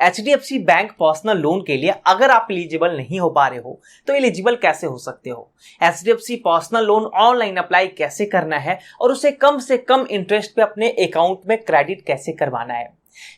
HDFC bank personal loan के लिए अगर आप एलिजिबल नहीं हो पा रहे हो तो एलिजिबल कैसे हो सकते हो, HDFC personal loan online apply कैसे करना है और उसे कम से कम इंटरेस्ट पे अपने अकाउंट में क्रेडिट कैसे करवाना है।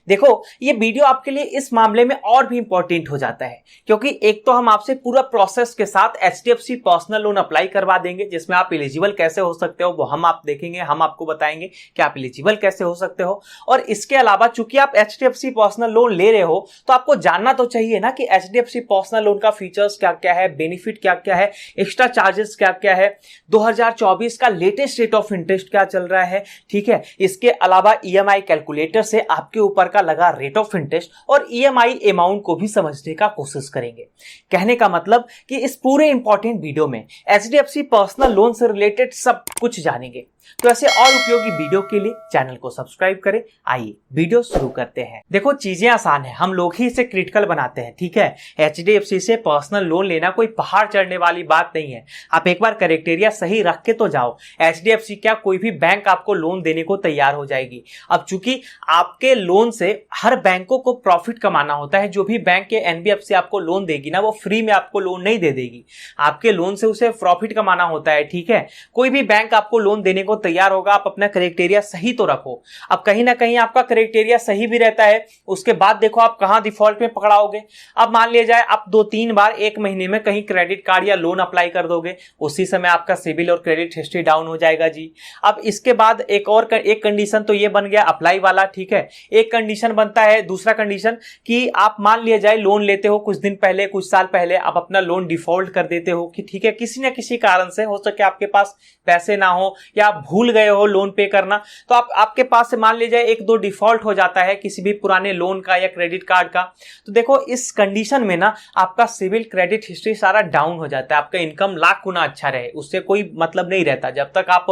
देखो, ये वीडियो आपके लिए इस मामले में और भी इंपॉर्टेंट हो जाता है क्योंकि एक तो हम आपसे पूरा प्रोसेस के साथ एचडीएफसी पर्सनल लोन अप्लाई करवा देंगे जिसमें आप एलिजिबल कैसे हो सकते हो वो हम आप देखेंगे, हम आपको बताएंगे कि आप एलिजिबल कैसे हो सकते हो। और इसके अलावा चूंकि आप एचडीएफसी पर्सनल लोन ले रहे हो तो आपको जानना तो चाहिए ना कि एचडीएफसी पर्सनल लोन का फीचर्स क्या क्या है, बेनिफिट क्या क्या है, एक्स्ट्रा चार्जेस क्या क्या है, 2024 का लेटेस्ट रेट ऑफ इंटरेस्ट क्या चल रहा है। ठीक है, इसके अलावा ईएमआई कैलकुलेटर से आपके ऊपर का लगा रेट ऑफ इंटरेस्ट और ईएमआई अमाउंट को भी समझने का कोशिश करेंगे। कहने का मतलब कि इस पूरे इंपॉर्टेंट वीडियो में एचडीएफसी पर्सनल लोन से रिलेटेड सब कुछ जानेंगे। तो ऐसे और उपयोगी वीडियो के लिए चैनल को सब्सक्राइब करें। आइए वीडियो शुरू करते हैं। देखो, चीजें आसान है, हम लोग ही इसे क्रिटिकल बनाते हैं। ठीक है, एचडीएफसी से पर्सनल लोन लेना कोई पहाड़ चढ़ने वाली बात नहीं है। आप एक बार क्राइटेरिया सही रख के तो जाओ, एचडीएफसी क्या कोई भी बैंक आपको लोन देने को तैयार हो जाएगी। अब चूंकि आपके लोन से हर बैंकों को प्रॉफिट कमाना होता है, जो भी बैंक के एनबीएफसी आपको लोन देगी ना वो फ्री में आपको लोन नहीं दे देगी, आपके लोन से उसे प्रॉफिट कमाना होता है। ठीक है, कोई भी बैंक आपको लोन देने को तैयार होगा, आप अपना क्राइटेरिया सही तो रखो। अब कहीं ना कहीं आपका क्राइटेरिया सही भी रहता है, उसके बाद देखो आप कहां डिफॉल्ट में पकड़ाओगे। अब मान लिया जाए आप 2-3 बार एक महीने में कहीं क्रेडिट कार्ड या लोन अप्लाई कर दोगे, उसी समय आपका सिविल और क्रेडिट हिस्ट्री डाउन हो जाएगा जी। अब इसके बाद एक कंडीशन तो ये बन गया अप्लाई वाला। ठीक है, एक कंडीशन बनता है, दूसरा कंडीशन कि आप मान लिया जाए लोन लेते हो कुछ दिन पहले, कुछ साल पहले आप अपना लोन डिफॉल्ट कर देते हो कि ठीक है किसी ना किसी कारण से, हो सके आपके पास पैसे ना हो या आप भूल गए हो लोन पे करना, तो आपके पास से मान लीजिए 1-2 डिफॉल्ट हो जाता है किसी भी पुराने लोन का या क्रेडिट कार्ड का। तो देखो इस कंडीशन में ना आपका सिविल क्रेडिट हिस्ट्री सारा डाउन हो जाता है। आपका इनकम लाख गुना अच्छा रहे उससे कोई मतलब नहीं रहता, जब तक आप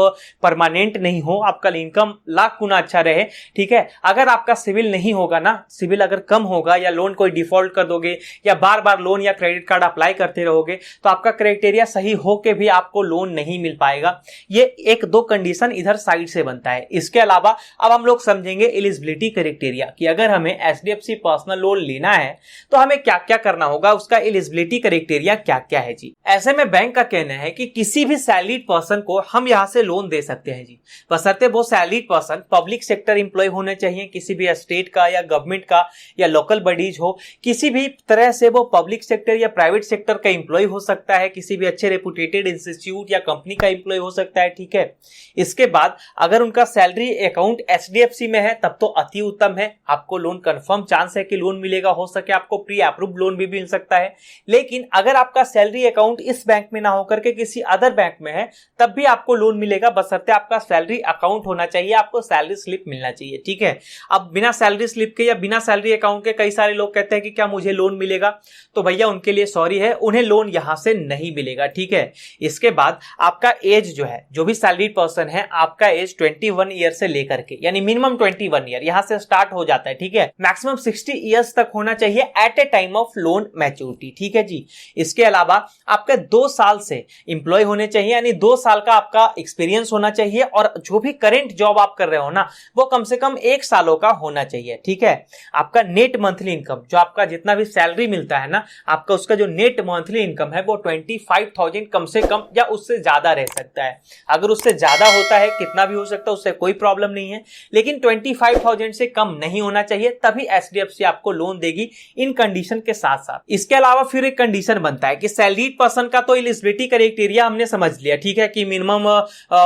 परमानेंट नहीं हो आपका इनकम लाख गुना अच्छा रहे। ठीक है, अगर आपका सिविल नहीं होगा ना, सिविल अगर कम होगा या लोन कोई डिफॉल्ट कर दोगे या बार बार लोन या क्रेडिट कार्ड अप्लाई करते रहोगे तो आपका क्राइटेरिया सही होके भी आपको लोन नहीं मिल पाएगा। ये 1-2 कंडीशन इधर साइड से बनता है। इसके अलावा अब हम लोग समझेंगे एलिजिबिलिटी क्राइटेरिया कि अगर हमें एचडीएफसी पर्सनल लोन लेना है तो हमें क्या क्या करना होगा, उसका एलिजिबिलिटी क्राइटेरिया क्या क्या है जी। ऐसे में बैंक का कहना है कि किसी भी सैलरीड पर्सन को हम यहां से लोन दे सकते हैं जी, बशर्ते वो salaried person public sector employee होने चाहिए, किसी भी स्टेट का या गवर्नमेंट का या लोकल बॉडीज हो, किसी भी तरह से वो पब्लिक सेक्टर या प्राइवेट सेक्टर का इंप्लॉय हो सकता है, किसी भी अच्छे रेपुटेटेड इंस्टीट्यूट या कंपनी का इंप्लॉय हो सकता है। ठीक है, इसके बाद अगर उनका सैलरी अकाउंट एचडीएफसी में है तब तो अति उत्तम है, आपको लोन कंफर्म चांस है कि लोन मिलेगा, हो सके आपको प्री अप्रूव्ड लोन भी मिल सकता है। लेकिन अगर आपका सैलरी अकाउंट इस बैंक में ना होकर के किसी अदर बैंक में है तब भी आपको लोन मिलेगा, बशर्ते आपका सैलरी अकाउंट होना चाहिए, आपको सैलरी स्लिप मिलना चाहिए। ठीक है, अब बिना सैलरी स्लिप के या बिना सैलरी अकाउंट के कई सारे लोग कहते हैं कि क्या मुझे लोन मिलेगा, तो भैया उनके लिए सॉरी है, उन्हें लोन यहां से नहीं मिलेगा। ठीक है, इसके बाद आपका एज जो है, जो भी सैलरीड पर्सन है आपका एज 21 ईयर से लेकर के यानी मिनिमम 21 ईयर यहां से स्टार्ट हो जाता है। ठीक है, मैक्सिमम 60 ईयर्स तक होना चाहिए at a time of loan maturity. ठीक है जी, इसके अलावा आपका 2 साल से इंप्लॉय होने चाहिए यानी 2 साल का आपका एक्सपीरियंस होना चाहिए और जो भी करेंट जॉब आप कर रहे हो ना वो कम से कम 1 सालों का होना चाहिए। ठीक है, आपका नेट मंथली इनकम जो आपका जितना भी सैलरी मिलता है ना आपका उसका जो नेट मंथली इनकम है वो 25,000 कम से कम या उससे ज्यादा रह सकता है। अगर उससे ज्यादा होता है, कितना भी हो सकता है, उससे कोई प्रॉब्लम नहीं है, लेकिन 25,000 से कम नहीं होना चाहिए, तभी एचडीएफसी आपको लोन देगी इन कंडीशन के साथ साथ। इसके अलावा फिर एक कंडीशन बनता है कि सैलरीड पर्सन का तो एलिजिबिलिटी क्राइटेरिया हमने समझ लिया। ठीक है, कि मिनिमम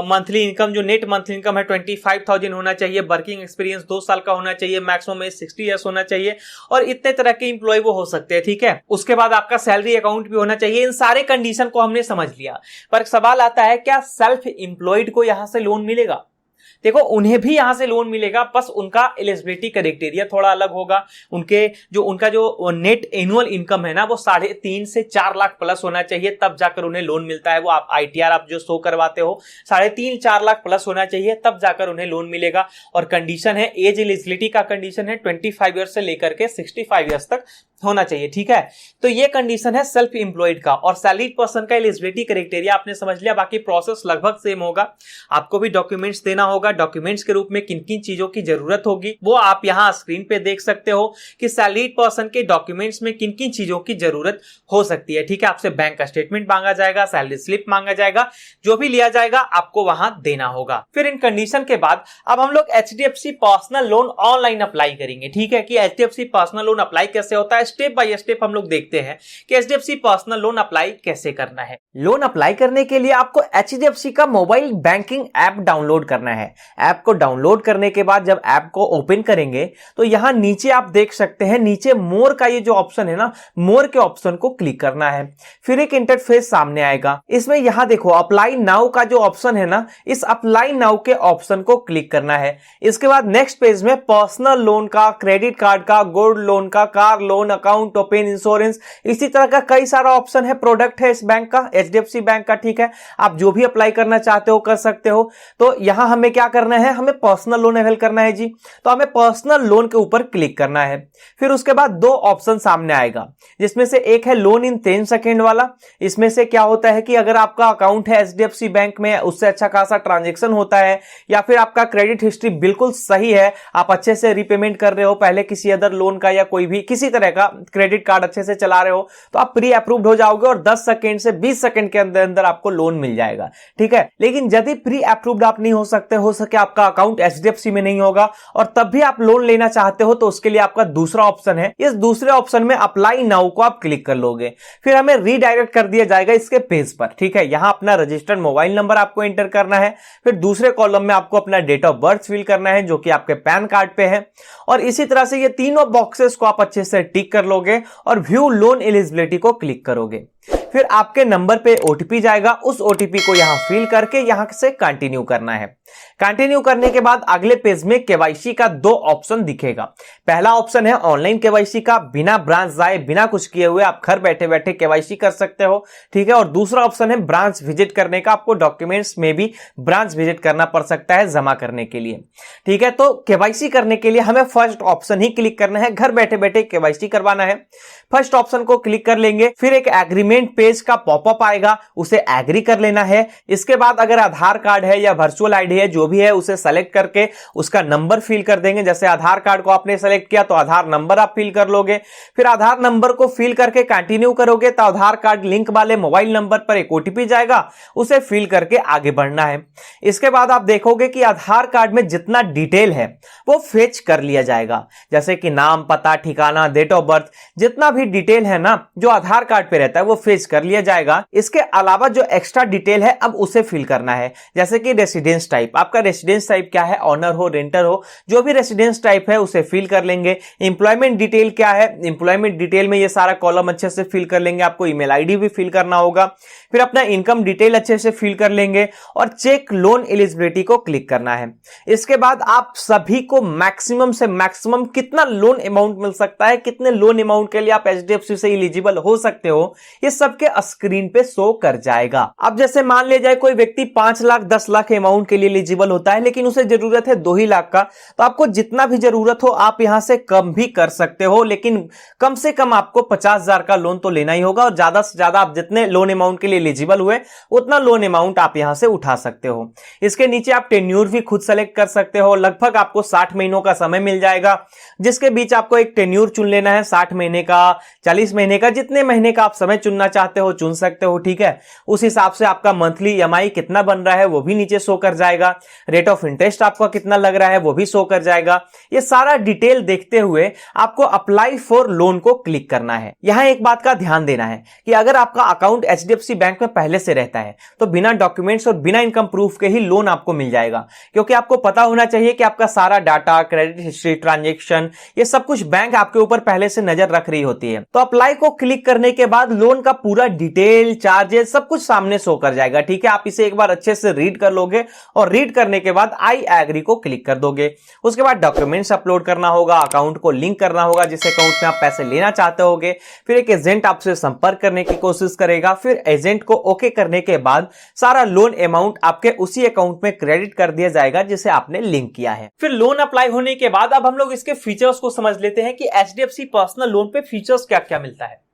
मंथली इनकम जो नेट मंथली इनकम है 25,000 होना चाहिए, वर्किंग एक्सपीरियंस 2 साल का होना चाहिए, मैक्सिमम एज 60 ईयर्स होना चाहिए और इतने तरह के इंप्लॉय वो हो सकते हैं। ठीक है, उसके बाद आपका सैलरी अकाउंट भी होना चाहिए। इन सारे कंडीशन को हमने समझ लिया, पर सवाल आता है क्या सेल्फ एम्प्लॉयड को यहां से लोन मिलेगा? देखो, उन्हें भी यहां से लोन मिलेगा, बस उनका एलिजिबिलिटी क्राइटेरिया थोड़ा अलग होगा। उनका जो नेट एनुअल इनकम है ना वो 3.5 से 4 लाख प्लस होना चाहिए, तब जाकर उन्हें लोन मिलता है। वो आप आईटीआर आप जो शो करवाते हो 3.5-4 लाख प्लस होना चाहिए, तब जाकर उन्हें लोन मिलेगा। और कंडीशन है, एज एलिजिबिलिटी का कंडीशन है 25 ईयर्स से लेकर के 65 ईयर्स तक होना चाहिए। ठीक है, तो ये कंडीशन है सेल्फ एम्प्लॉयड का। और सैलरीड पर्सन का एलिजिबिलिटी क्राइटेरिया आपने समझ लिया, बाकी प्रोसेस लगभग सेम होगा। आपको भी डॉक्यूमेंट्स देना होगा, होगा, डॉक्यूमेंट्स के रूप में किन किन चीजों की जरूरत होगी वो आप यहाँ स्क्रीन पे देख सकते हो कि सैलरीड पर्सन के डॉक्यूमेंट्स में किन किन चीजों की जरूरत हो सकती है। ठीक है, आपसे बैंक का स्टेटमेंट मांगा जाएगा, सैलरी स्लिप मांगा जाएगा, जो भी लिया जाएगा आपको वहां देना होगा। फिर इन कंडीशन के बाद अब हम लोग HDFC personal loan online apply करेंगे। ठीक है, कि HDFC पर्सनल लोन अप्लाई कैसे होता है, स्टेप बाय स्टेप हम लोग देखते हैं कि HDFC पर्सनल लोन अप्लाई कैसे करना है। लोन अप्लाई करने के लिए आपको HDFC का मोबाइल बैंकिंग ऐप डाउनलोड करना है। ऐप को डाउनलोड करने के बाद जब ऐप को ओपन करेंगे तो यहां नीचे आप देख सकते हैं, नीचे मोर का ये जो ऑप्शन है ना, मोर के ऑप्शन को क्लिक करना है। फिर एक इंटरफेस सामने आएगा, इसमें यहां देखो अप्लाई नाउ का जो ऑप्शन है ना, इस अप्लाई नाउ के ऑप्शन को क्लिक करना है। इसके बाद नेक्स्ट पेज में पर्सनल लोन का, क्रेडिट कार्ड का, गोल्ड लोन का, car loan, account open, insurance, इसी तरह का कई सारा ऑप्शन है। प्रोडक्ट है इस बैंक का, HDFC बैंक का। ठीक है, आप जो भी अप्लाई करना चाहते हो कर सकते हो। तो यहां हमें क्या करना है, हमें पर्सनल लोन अवेल करना है जी। तो हमें पर्सनल लोन के ऊपर क्लिक करना है। फिर उसके बाद दो ऑप्शन सामने आएगा, जिसमें से एक है लोन इन 10 सेकेंड वाला। इसमें से क्या होता है कि अगर आपका अकाउंट है HDFC बैंक में, उससे अच्छा खासा ट्रांजेक्शन होता है, या फिर आपका क्रेडिट हिस्ट्री बिल्कुल सही है, आप अच्छे से रीपेमेंट कर रहे हो पहले किसी अदर लोन का या कोई भी किसी तरह का क्रेडिट कार्ड अच्छे से चला रहे हो, तो आप प्री अप्रूव्ड हो जाओगे और 10 सेकंड से 20 सेकंड के अंदर अंदर आपको लोन मिल जाएगा। ठीक है, लेकिन यदि प्री अप्रूव्ड आप नहीं हो सकते, हो सके आपका अकाउंट HDFC में नहीं होगा और तब भी आप लोन लेना चाहते हो, तो उसके लिए आपका दूसरा ऑप्शन है, इस दूसरे ऑप्शन में अप्लाई नाउ को आप क्लिक कर लोगे। फिर हमें रीडायरेक्ट कर दिया जाएगा इसके पेज पर। ठीक है, यहां अपना रजिस्टर्ड मोबाइल नंबर आपको एंटर करना है। फिर दूसरे कॉलम में आपको अपना डेट ऑफ बर्थ फिल करना है, जो कि आपके पैन कार्ड पे है, और इसी तरह से ये तीनों बॉक्सेस को आप अच्छे से टिक कर लोगे और व्यू लोन एलिजिबिलिटी को क्लिक करोगे। फिर आपके नंबर पे OTP जाएगा, उस OTP को यहां फिल करके यहां से कंटिन्यू करना है। कंटिन्यू करने के बाद अगले पेज में KYC का दो ऑप्शन दिखेगा। पहला ऑप्शन है ऑनलाइन KYC का, बिना ब्रांच जाए, बिना कुछ किए हुए आप घर बैठे बैठे KYC कर सकते हो। ठीक है, और दूसरा ऑप्शन है ब्रांच विजिट करने का, आपको डॉक्यूमेंट्स में भी ब्रांच विजिट करना पड़ सकता है जमा करने के लिए। ठीक है, तो KYC करने के लिए हमें फर्स्ट ऑप्शन ही क्लिक करना है, घर बैठे बैठे KYC करवाना है। फर्स्ट ऑप्शन को क्लिक कर लेंगे, फिर एक एग्रीमेंट पेज का पॉपअप आएगा, उसे एग्री कर लेना है। इसके बाद अगर आधार कार्ड है या वर्चुअल आईडी है, जो भी है उसे सेलेक्ट करके उसका नंबर फिल कर देंगे। जैसे आधार कार्ड को आपने सेलेक्ट किया तो आधार नंबर आप फिल कर लोगे। फिर आधार नंबर को फिल करके कंटिन्यू करोगे तो आधार कार्ड लिंक वाले मोबाइल नंबर पर एक OTP जाएगा, उसे फिल करके आगे बढ़ना है। इसके बाद आप देखोगे कि आधार कार्ड में जितना डिटेल है वो फेच कर लिया जाएगा, जैसे कि नाम, पता, ठिकाना, डेट ऑफ बर्थ, जितना भी डिटेल है ना जो आधार कार्ड पे रहता है वो फेच कर लिया जाएगा। इसके अलावा जो एक्स्ट्रा डिटेल है अब उसे फिल करना है, जैसे कि रेसिडेंस टाइप, आपका रेसिडेंस टाइप क्या है, ऑनर हो, रेंटर हो, जो भी रेसिडेंस टाइप है उसे फिल कर लेंगे। एम्प्लॉयमेंट डिटेल क्या है, एम्प्लॉयमेंट डिटेल में ये सारा कॉलम अच्छे से फिल कर लेंगे। आपको ईमेल आईडी भी फिल करना होगा। फिर अपना इनकम डिटेल अच्छे से फिल कर लेंगे और चेक लोन एलिजिबिलिटी को क्लिक करना है। इसके बाद आप सभी को मैक्सिमम से मैक्सिमम कितना लोन अमाउंट मिल सकता है, कितने लोन अमाउंट के लिए आप HDFC से एलिजिबल हो सकते हो, ये सबके स्क्रीन पे शो कर जाएगा। अब जैसे मान लिया जाए कोई व्यक्ति 5 लाख 10 लाख अमाउंट के लिए एलिजिबल होता है, लेकिन उसे जरूरत है 2 ही लाख का, तो आपको जितना भी जरूरत हो आप यहां से कम भी कर सकते हो, लेकिन कम से कम आपको 50,000 का लोन तो लेना ही होगा और ज्यादा से ज्यादा आप जितने लोन अमाउंट के लिए एलिजिबल हुए उतना लोन अमाउंट आप यहां से उठा सकते हो। इसके नीचे आप टेन्यूर भी खुद सेलेक्ट कर सकते हो। लगभग आपको 60 महीनों का समय मिल जाएगा, जिसके बीच आपको एक टेन्यूर चुन लेना है, 60 महीने का, 40 महीने का, जितने महीने का आप समय चुनना चाहते हो चुन सकते हो। ठीक है, उस हिसाब से आपका मंथली EMI कितना बन रहा है वो भी नीचे शो कर जाएगा। रेट ऑफ इंटरेस्ट आपका कितना लग रहा है वो भी शो कर जाएगा। ये सारा डिटेल देखते हुए आपको अप्लाई फॉर लोन को क्लिक करना है। यहां एक बात का ध्यान देना है कि अगर आपका अकाउंट HDFC बैंक में पहले से रहता है तो बिना डॉक्यूमेंट्स और बिना इनकम प्रूफ के ही लोन आपको मिल जाएगा, क्योंकि आपको पता होना चाहिए कि आपका सारा डाटा, क्रेडिट हिस्ट्री, ट्रांजैक्शन, ये सब कुछ बैंक आपके ऊपर पहले से नजर रख रही होती है। तो अप्लाई को क्लिक करने के बाद लोन का पूरा डिटेल, चार्जेस, सब कुछ सामने शो कर जाएगा। ठीक है, आप इसे एक बार अच्छे से रीड कर लोगे और रीड करने के बाद आई एग्री को क्लिक कर दोगे। उसके बाद डॉक्यूमेंट्स अपलोड करना होगा, अकाउंट को लिंक करना होगा जिस अकाउंट में आप पैसे लेना चाहते होगे। फिर एक एजेंट आपसे संपर्क करने की कोशिश करेगा। फिर एजेंट को ओके करने के बाद सारा लोन अमाउंट आपके उसी अकाउंट में क्रेडिट कर दिया जाएगा जिसे आपने लिंक किया है। फिर लोन अप्लाई होने के बाद अब हम लोग इसके फीचर्स को समझ लेते हैं कि HDFC पर्सनल लोन पे फीचर्स क्या क्या मिलता है।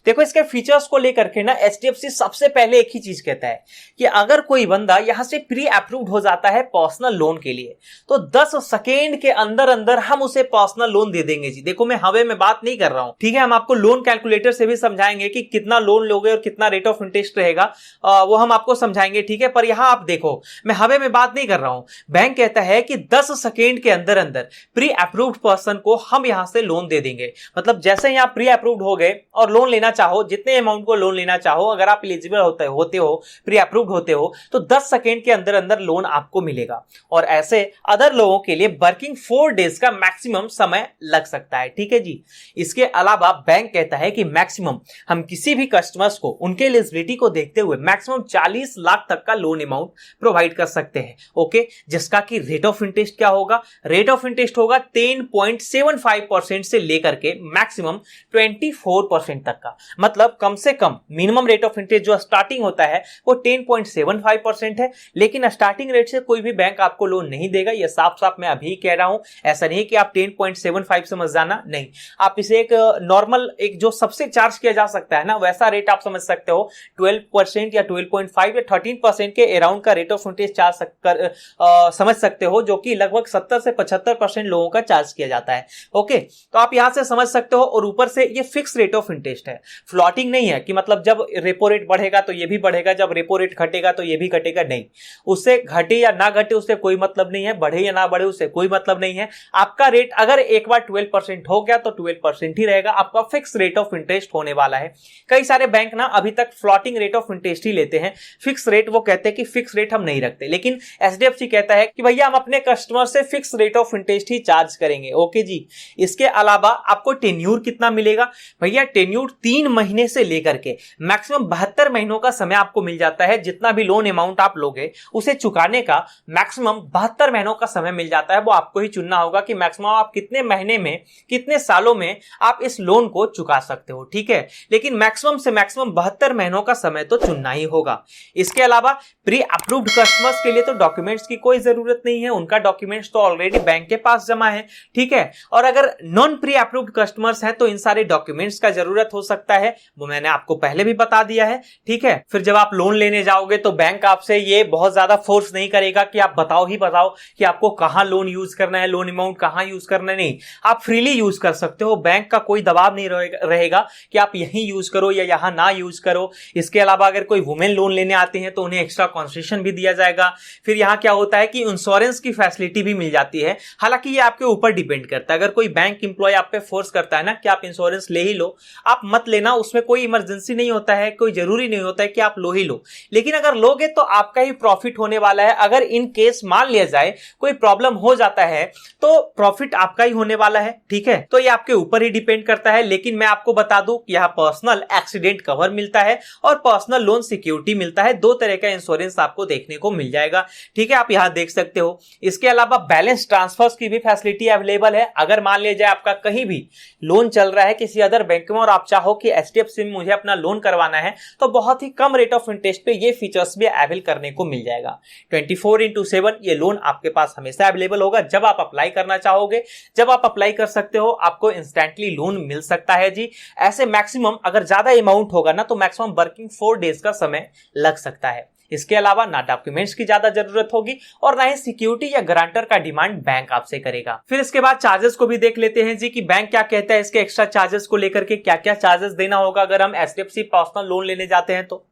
देखो इसके फीचर्स को लेकर के ना HDFC सबसे पहले एक ही चीज कहता है कि अगर कोई बंदा यहां से प्री अप्रूव्ड हो जाता है पर्सनल लोन के लिए तो 10 सेकेंड के अंदर अंदर हम उसे पर्सनल लोन दे देंगे जी। देखो मैं हवे में बात नहीं कर रहा हूं, ठीक है, हम आपको लोन कैलकुलेटर से भी समझाएंगे कि कितना लोन लोगे और कितना रेट ऑफ इंटरेस्ट रहेगा, वो हम आपको समझाएंगे, ठीक है। पर यहां आप देखो मैं हवे में बात नहीं कर रहा हूं, बैंक कहता है कि 10 सेकेंड के अंदर अंदर प्री अप्रूव्ड पर्सन को हम यहां से लोन दे देंगे। मतलब जैसे ही आप प्री अप्रूव्ड हो गए और लोन लेना चाहो, जितने अमाउंट को लोन लेना चाहो, अगर आप एलिजिबल होते हो प्री अप्रूव्ड होते हो तो 10 सेकेंड के अंदर अंदर लोन आपको मिलेगा। और ऐसे अदर लोगों के लिए वर्किंग 4 डेज का मैक्सिमम समय लग सकता है, ठीक है जी। इसके अलावा बैंक कहता है कि मैक्सिमम हम किसी भी कस्टमर्स को उनके एलिजिबिलिटी को देखते हुए मैक्सिमम 40 लाख तक का लोन अमाउंट प्रोवाइड कर सकते हैं, ओके। जिसका कि रेट ऑफ इंटरेस्ट क्या होगा, रेट ऑफ इंटरेस्ट होगा 10.75% से लेकर के मैक्सिमम 24% तक का। मतलब कम से कम मिनिमम रेट ऑफ इंटरेस्ट जो स्टार्टिंग होता है वो 10.75% है, लेकिन स्टार्टिंग रेट से कोई भी बैंक आपको लोन नहीं देगा। यह साफ साफ मैं अभी कह रहा हूं, ऐसा नहीं कि आप 10.75 समझ जाना, नहीं, आप इसे एक नॉर्मल एक जो सबसे चार्ज किया जा सकता है ना वैसा रेट आप समझ सकते हो। 12% या 12.5 या 13% के अराउंड का रेट ऑफ इंटरेस्ट चार्ज समझ सकते हो, जो कि लगभग 70 से 75% लोगों का चार्ज किया जाता है, ओके। तो आप यहां से समझ सकते हो। और ऊपर से ये फिक्स रेट ऑफ इंटरेस्ट है, फ्लोटिंग नहीं है कि मतलब जब रेपो रेट बढ़ेगा तो ये भी बढ़ेगा, जब रेपो रेट घटेगा तो ये भी घटेगा, नहीं। उससे घटे या ना घटे उससे कोई मतलब नहीं है, बढ़े या ना बढ़े उससे कोई मतलब नहीं है। आपका रेट अगर एक बार 12% हो गया तो 12% ही रहेगा, आपका फिक्स रेट ऑफ इंटरेस्ट होने वाला है। कई सारे बैंक ना अभी तक फ्लोटिंग रेट ऑफ इंटरेस्ट ही लेते हैं, फिक्स रेट वो कहते हैं कि फिक्स रेट हम नहीं रखते, लेकिन HDFC कहता है कि भैया हम अपने कस्टमर से fix rate of interest he charge करेंगे, ओके जी। इसके अलावा आपको टेन्यूर कितना मिलेगा, भैया टेन्यूर 3 महीने से लेकर के मैक्सिमम 72 महीनों का समय आपको मिल जाता है। जितना भी लोन अमाउंट आप लोगे उसे चुकाने का मैक्सिमम 72 महीनों का समय मिल जाता है। वो आपको ही चुनना होगा कि मैक्सिमम आप कितने महीने में कितने सालों में आप इस लोन को चुका सकते हो, ठीक है। लेकिन मैक्सिमम से मैक्सिमम 72 महीनों का समय तो चुनना ही होगा। इसके अलावा प्री अप्रूव्ड कस्टमर्स के लिए तो डॉक्यूमेंट्स की कोई जरूरत नहीं है, उनका डॉक्यूमेंट्स तो ऑलरेडी बैंक के पास जमा है, ठीक है। और अगर नॉन प्री अप्रूव्ड कस्टमर्स हैं तो इन सारे डॉक्यूमेंट्स का जरूरत हो सकता है, वो मैंने आपको पहले भी बता दिया है, ठीक है। फिर जब आप लोन लेने जाओगे तो बैंक आपसे ये बहुत ज्यादा फोर्स नहीं करेगा कि आप बताओ कि आपको कहां लोन यूज करना है, लोन अमाउंट कहां यूज करना है, नहीं, आप फ्रीली यूज कर सकते हो। बैंक का कोई दबाव नहीं रहेगा कि आप यहीं यूज करो या यहां ना यूज करो। इसके अलावा अगर कोई वुमेन लोन लेने आते हैं तो उन्हें एक्स्ट्रा कंसेशन भी दिया जाएगा। फिर यहां क्या होता है कि इंश्योरेंस की फैसिलिटी भी मिल जाती है। हालांकि ये आपके ऊपर डिपेंड करता है, अगर कोई बैंक इंप्लॉय आप पे फोर्स करता है ना कि आप इंश्योरेंस ले ही लो, आप मत लेना, उसमें कोई इमरजेंसी नहीं होता है, कोई जरूरी नहीं होता है कि आप लो ही लो, लेकिन अगर लोगे तो आपका ही प्रॉफिट होने वाला है। अगर इन केस मान लिया जाए कोई प्रॉब्लम हो जाता है तो प्रॉफिट आपका ही होने वाला है, ठीक है। तो ये आपके ऊपर ही डिपेंड करता है। लेकिन मैं आपको बता दूं कि यहां पर्सनल एक्सीडेंट कवर मिलता है और पर्सनल लोन सिक्योरिटी मिलता है, 2 तरह का इंश्योरेंस आपको देखने को मिल जाएगा, ठीक है, आप यहां देख सकते हो। इसके अलावा बैलेंस ट्रांसफर्स की भी फैसिलिटी अवेलेबल है। अगर मान लिया जाए आपका कहीं भी लोन चल रहा है किसी अदर बैंक में और आप चाहो कि HDFC में मुझे अपना लोन करवाना है तो बहुत ही कम रेट ऑफ इंटरेस्ट पे ये फीचर्स भी अवेल करने को मिल जाएगा। 24/7 ये लोन आपके पास हमेशा अवेलेबल होगा। जब आप अप्लाई करना चाहोगे, जब आप अप्लाई कर सकते हो, आपको इंस्टेंटली लोन मिल सकता है जी। ऐसे मैक्सिमम अगर ज्यादा अमाउंट होगा ना तो मैक्सिमम वर्किंग 4 डेज का समय लग सकता है। इसके अलावा ना डॉक्यूमेंट्स की ज्यादा जरूरत होगी और ना ही सिक्योरिटी या गारंटर का डिमांड बैंक आपसे करेगा। फिर इसके बाद चार्जेस को भी देख लेते हैं जी कि बैंक क्या कहता है इसके एक्स्ट्रा चार्जेस को लेकर के, क्या क्या चार्जेस देना होगा अगर हम HDFC पर्सनल लोन लेने जाते हैं तो।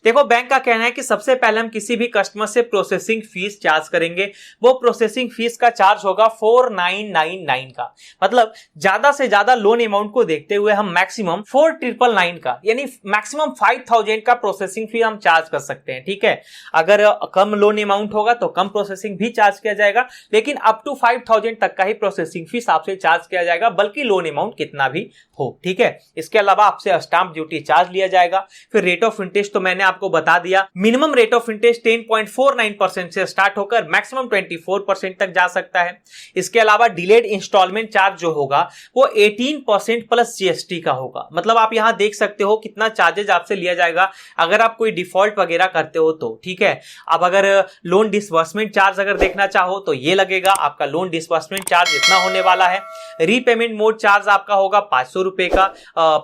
देखो बैंक का कहना है कि सबसे पहले हम किसी भी कस्टमर से प्रोसेसिंग फीस चार्ज करेंगे। वो प्रोसेसिंग फीस का चार्ज होगा 4999 का। मतलब ज्यादा से ज्यादा लोन अमाउंट को देखते हुए हम मैक्सिमम 4999 का यानी मैक्सिमम 5000 का प्रोसेसिंग फी हम चार्ज कर सकते हैं, ठीक है। अगर कम लोन अमाउंट होगा तो कम प्रोसेसिंग भी चार्ज किया जाएगा, लेकिन अप टू 5000 तक का ही प्रोसेसिंग फीस आपसे चार्ज किया जाएगा, बल्कि लोन अमाउंट कितना भी हो, ठीक है। इसके अलावा आपसे स्टाम्प ड्यूटी चार्ज लिया जाएगा। फिर रेट ऑफ इंटरेस्ट तो मैंने आपको बता दिया मिनिमम रेट ऑफ इंटरेस्ट 10.49% से स्टार्ट होकर मैक्सिमम 24% तक जा सकता है। इसके अलावा डिलेड इंस्टॉलमेंट चार्ज जो होगा वो 18% प्लस जीएसटी का होगा। मतलब आप यहां देख सकते हो कितना चार्जेज आपसे लिया जाएगा अगर आप कोई डिफॉल्ट वगैरह करते हो तो। ठीक है, अब अगर लोन डिसबर्समेंट चार्ज अगर देखना चाहो तो ये लगेगा, आपका लोन डिसबर्समेंट चार्ज इतना होने वाला है। रीपेमेंट मोड चार्ज आपका होगा 500 रुपए का।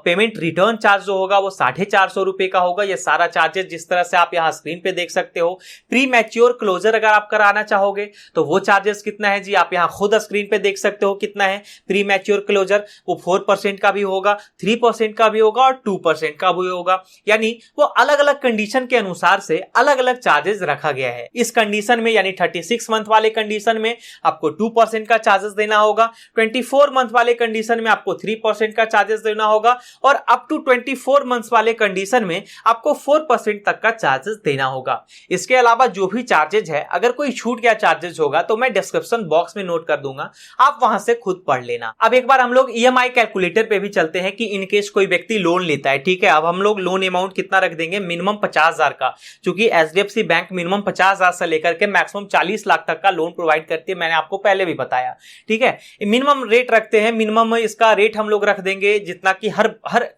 पेमेंट रिटर्न चार्ज जो होगा वो 450 रुपए का होगा। ये सारा चार्जेस जिस तरह से आप यहां स्क्रीन पे देख सकते हो। प्री मैच्योर क्लोजर अगर आप कराना चाहोगे तो वो चार्जेस कितना है जी, आप यहां खुद स्क्रीन पे देख सकते हो कितना है। प्री मैच्योर क्लोजर वो 4% का भी होगा, 3% का भी होगा और 2% का भी होगा। यानी वो अलग अलग कंडीशन के अनुसार से अलग अलग चार्जेस रखा गया है। इस कंडीशन में यानी 36 मंथ वाले कंडीशन में आपको 2% का चार्जेस देना होगा, 24 मंथ वाले कंडीशन में आपको 3% का चार्जेस देना होगा और अप टू 24 मंथ्स वाले कंडीशन में आपको 4% तक का चार्जेस देना होगा। इसके अलावा जो भी चार्जेस है, अगर कोई छूट गया चार्जेस होगा तो मैं डिस्क्रिप्शन बॉक्स में नोट कर दूंगा, आप वहां से खुद पढ़ लेना। अब एक बार हम लोग ईएमआई कैलकुलेटर पे भी चलते हैं कि इनकेस कोई व्यक्ति लोन लेता है। ठीक है, अब हम लोग लोन अमाउंट कितना रख देंगे, मिनिमम 50,000 का, क्योंकि एचडीएफसी बैंक मिनिमम 50,000 से लेकर के मैक्सिमम 40 लाख तक का लोन प्रोवाइड करती है, मैंने आपको पहले भी बताया। ठीक है, मिनिमम रेट रखते हैं, मिनिमम इसका रेट हम लोग रख देंगे जितना कि हर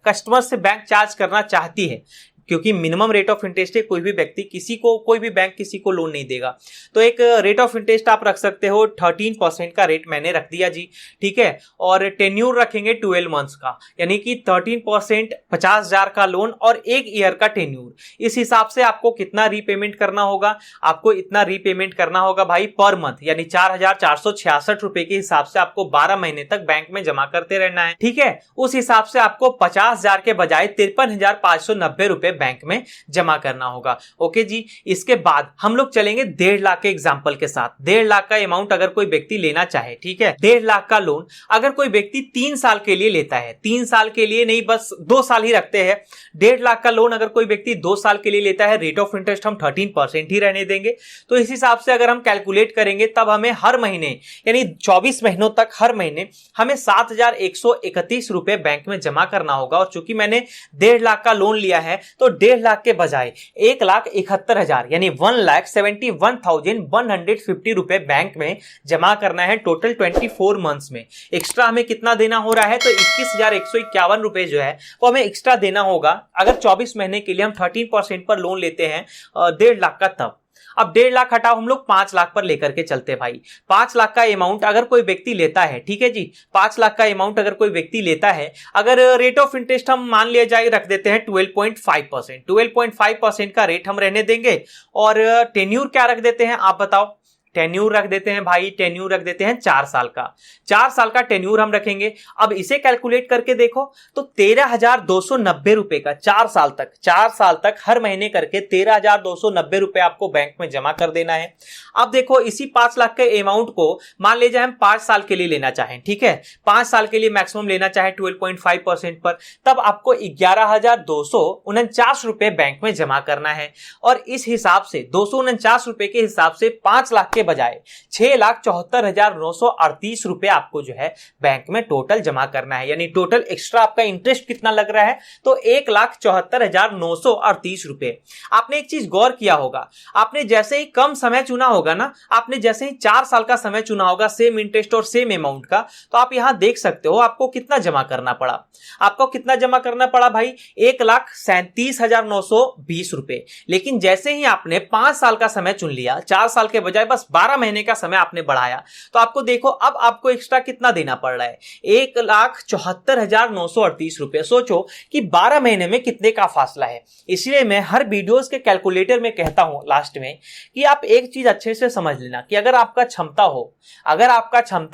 कस्टमर से बैंक चार्ज करना चाहती है, क्योंकि मिनिमम रेट ऑफ इंटरेस्ट है, कोई भी व्यक्ति किसी को, कोई भी बैंक किसी को लोन नहीं देगा। तो एक रेट ऑफ इंटरेस्ट आप रख सकते हो, 13% का रेट मैंने रख दिया जी। ठीक है, और टेन्यूर रखेंगे 12 मंथ्स का, यानी कि 13% 50,000 का लोन और 1 ईयर का टेन्यूर। इस हिसाब से आपको कितना रीपेमेंट करना होगा, आपको इतना रीपेमेंट करना होगा भाई पर मंथ, यानी 4,466 रुपए के हिसाब से आपको 12 महीने तक बैंक में जमा करते रहना है। ठीक है, उस हिसाब से आपको 50,000 के बजाय 53,590 रुपए बैंक में जमा करना होगा। ओके जी, इसके बाद हम लोग चलेंगे 1.5 लाख के एग्जांपल के साथ। 1.5 लाख का अमाउंट अगर कोई व्यक्ति लेना चाहे, ठीक है, 1.5 लाख का लोन अगर कोई व्यक्ति 3 साल के लिए लेता है, 3 साल के लिए नहीं, बस 2 साल ही रखते हैं। 1.5 लाख का लोन अगर कोई व्यक्ति 2 साल के लिए लेता है, रेट ऑफ इंटरेस्ट हम 13% ही रहने देंगे। तो इस हिसाब से अगर हम कैलकुलेट करेंगे तब हमें हर महीने यानी 24 महीनों तक हर महीने हमें 7,131 रुपए बैंक में जमा करना होगा। और चूंकि मैंने 1.5 लाख का लोन लिया है तो 1.5 लाख के बजाय 1,71,000 यानी 1,71,150 रुपए बैंक में जमा करना है टोटल 24 मंथ्स में। एक्स्ट्रा हमें कितना देना हो रहा है, तो 21,151 रुपए जो है वो हमें एक्स्ट्रा देना होगा अगर 24 महीने के लिए हम 13% पर लोन लेते हैं 1.5 लाख का। तब अब 1.5 लाख हटाओ, हम लोग 5 लाख पर लेकर के चलते भाई। 5 लाख का अमाउंट अगर कोई व्यक्ति लेता है, ठीक है जी, 5 लाख का अमाउंट अगर कोई व्यक्ति लेता है, अगर रेट ऑफ इंटरेस्ट हम मान लिया जाए रख देते हैं 12.5%, 12.5% का रेट हम रहने देंगे। और टेन्यूर क्या रख देते हैं आप बताओ, टेन्यूर रख देते हैं भाई, टेन्यूर रख देते हैं 4 साल का। 4 साल का टेन्यूर हम रखेंगे। अब इसे कैलकुलेट करके देखो तो 13,290 रुपए का 4 साल तक, 4 साल तक हर महीने करके 13,290 रुपए आपको बैंक में जमा कर देना है। अब देखो इसी 5 लाख के अमाउंट को मान लीजिए हम 5 साल के लिए लेना चाहें, ठीक है, 5 साल के लिए मैक्सिमम लेना चाहे 12.5% पर, तब आपको 11,249 रुपए बैंक में जमा करना है। और इस हिसाब से 249 रुपए के हिसाब से 5 लाख के बजाय 6,74,938 रुपए आपको जो है बैंक में टोटल जमा करना है। यानी टोटल एक्स्ट्रा आपका इंटरेस्ट कितना लग रहा है, तो 1,74,938 रुपए। आपने एक चीज गौर किया होगा, आपने जैसे ही कम समय चुना होगा ना, आपने जैसे ही 4 साल का समय चुना होगा सेम इंटरेस्ट और सेम अमाउंट का, तो आप यहां देख सकते हो आपको कितना जमा करना पड़ा। आपको कितना जमा करना पड़ा भाई, 1,37,920 रुपए। लेकिन जैसे ही आपने 5 साल का समय चुन लिया, 4 साल के बजाय बस 12 महीने का समय आपने बढ़ाया, तो आपको देखो अब आपको एक्स्ट्रा कितना देना पड़ रहा है, 1,74,938 रुपए। सोचो कि 12 महीने में कितने का फासला है। इसलिए मैं हर वीडियोस के कैलकुलेटर में कहता हूं लास्ट में कि आप एक चीज अच्छे से समझ लेना कि अगर आपका क्षमता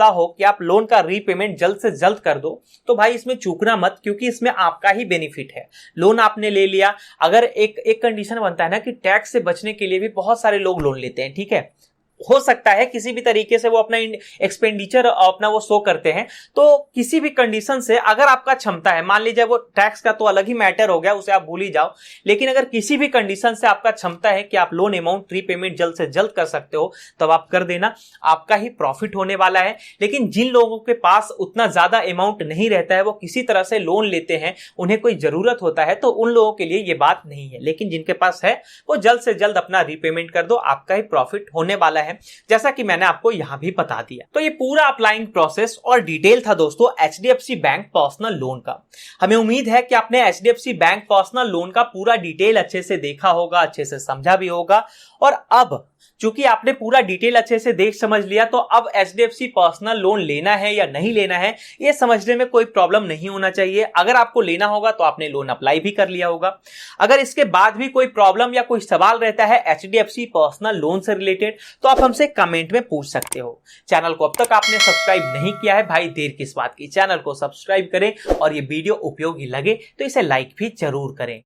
हो कि आप लोन का रीपेमेंट जल्द से जल्द कर दो, तो भाई इसमें चूकना मत, क्योंकि इसमें आपका ही बेनिफिट है। लोन आपने ले लिया, अगर एक कंडीशन बनता है ना कि टैक्स से बचने के लिए भी बहुत सारे लोग लोन लेते हैं, ठीक है, हो सकता है किसी भी तरीके से वो अपना एक्सपेंडिचर अपना वो शो करते हैं, तो किसी भी कंडीशन से अगर आपका क्षमता है, मान लीजिए वो टैक्स का तो अलग ही मैटर हो गया, उसे आप भूल ही जाओ, लेकिन अगर किसी भी कंडीशन से आपका क्षमता है कि आप लोन अमाउंट रीपेमेंट जल्द से जल्द कर सकते हो, तब आप कर देना, आपका ही प्रॉफिट होने वाला है। लेकिन जिन लोगों के पास उतना ज्यादा अमाउंट नहीं रहता है, वो किसी तरह से लोन लेते हैं, उन्हें कोई जरूरत होता है, तो उन लोगों के लिए ये बात नहीं है। लेकिन जिनके पास है वो जल्द से जल्द अपना रीपेमेंट कर दो, आपका ही प्रॉफिट होने वाला है, जैसा कि मैंने आपको यहां भी बता दिया। तो ये पूरा अप्लाइंग प्रोसेस और डिटेल था दोस्तों एचडीएफसी बैंक पर्सनल लोन का। हमें उम्मीद है कि आपने एचडीएफसी बैंक पर्सनल लोन का पूरा डिटेल अच्छे से देखा होगा, अच्छे से समझा भी होगा। और अब चूंकि आपने पूरा डिटेल अच्छे से देख समझ लिया, तो अब एचडीएफसी पर्सनल लोन लेना है या नहीं लेना है, यह समझने में कोई प्रॉब्लम नहीं होना चाहिए। अगर आपको लेना होगा तो आपने लोन अप्लाई भी कर लिया होगा। अगर इसके बाद भी कोई प्रॉब्लम या कोई सवाल रहता है एचडीएफसी पर्सनल लोन से रिलेटेड, तो आप हमसे कमेंट में पूछ सकते हो। चैनल को अब तक आपने सब्सक्राइब नहीं किया है, भाई देर किस बात की, चैनल को सब्सक्राइब करें और ये वीडियो उपयोगी लगे तो इसे लाइक भी जरूर करें।